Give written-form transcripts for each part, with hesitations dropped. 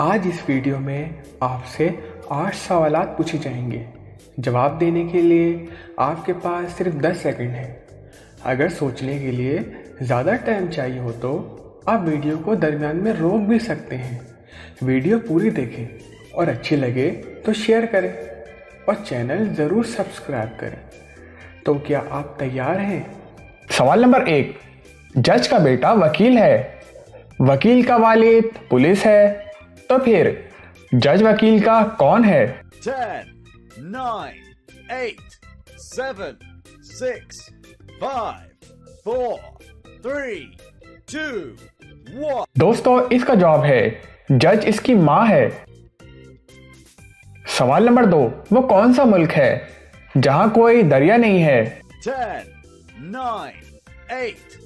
आज इस वीडियो में आपसे 8 सवालात पूछे जाएंगे। जवाब देने के लिए आपके पास सिर्फ 10 सेकंड है। अगर सोचने के लिए ज़्यादा टाइम चाहिए हो तो आप वीडियो को दरमियान में रोक भी सकते हैं। वीडियो पूरी देखें और अच्छी लगे तो शेयर करें और चैनल ज़रूर सब्सक्राइब करें। तो क्या आप तैयार हैं? सवाल नंबर 1, जज का बेटा वकील है, वकील का वालिद पुलिस है, तो फिर जज वकील का कौन है? 10, 9, 8, 7, 6, 5, 4, 3, 2, 1। दोस्तों, इसका जवाब है जज इसकी माँ है। सवाल नंबर 2, वो कौन सा मुल्क है जहां कोई दरिया नहीं है? 10, 9, 8,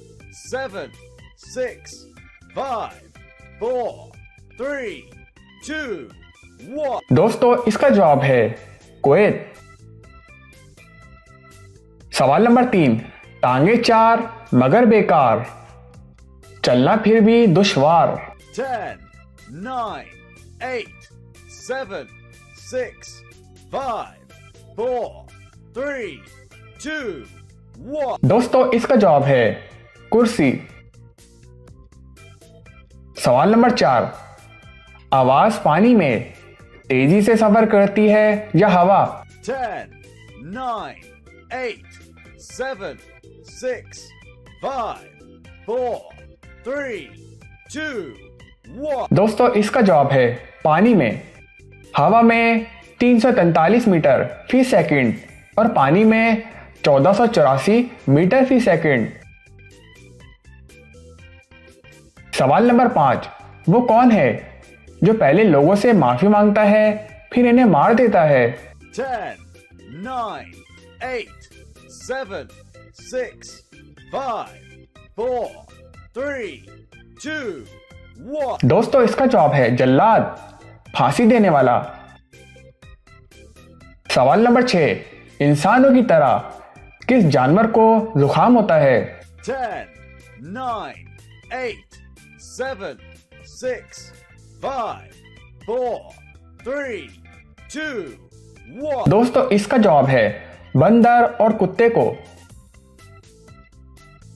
7, 6, 5, 4, 3, 2, 1। दोस्तों, इसका जवाब है कुवैत। सवाल नंबर 3, टांगे 4 मगर बेकार, चलना फिर भी दुश्वार। 10, 9, 8, 7, 6, 5, 4, 3, 2, 1। दोस्तों, इसका जवाब है कुर्सी। सवाल नंबर 4, आवाज पानी में तेजी से सफर करती है या हवा? 10, 9, 8, 7, 6, 5, 4, 3, 2, 1। दोस्तों, इसका जवाब है पानी में। हवा में 343 मीटर फी सेकंड और पानी में 1484 मीटर फी सेकंड। सवाल नंबर 5, वो कौन है जो पहले लोगों से माफी मांगता है फिर इन्हें मार देता है? 10, 9, 8, 7, 6, 5, 4, 3, 2, 1। दोस्तों, इसका जवाब है जल्लाद, फांसी देने वाला। सवाल नंबर 6, इंसानों की तरह किस जानवर को जुकाम होता है? 10, 9, 8, 7, 6, 5, 4, 3, 2, 1। दोस्तों, इसका जवाब है बंदर और कुत्ते को।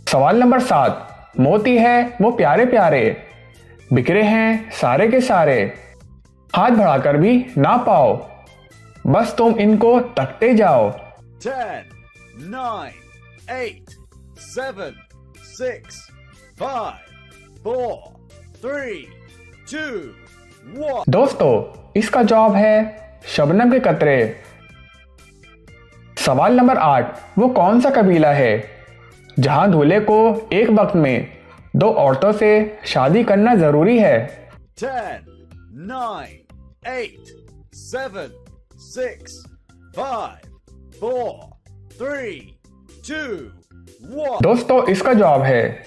सवाल नंबर 7, मोती है वो प्यारे प्यारे, बिखरे हैं सारे के सारे, हाथ बढ़ाकर भी ना पाओ, बस तुम इनको तकते जाओ। 10, 9, 8, 7, 6, 5, 4, 3, 2, 1। दोस्तों, इसका जवाब है शबनम के कतरे। सवाल नंबर 8, वो कौन सा कबीला है जहां दूल्हे को एक वक्त में 2 औरतों से शादी करना जरूरी है? 10, 9, 8, 7, 6, 5, 4, 3, 2, 1। दोस्तों, इसका जवाब है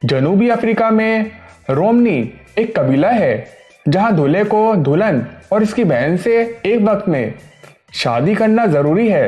जनूबी अफ्रीका में रोमनी एक कबीला है जहां दूल्हे को दुल्हन और इसकी बहन से एक वक्त में शादी करना जरूरी है।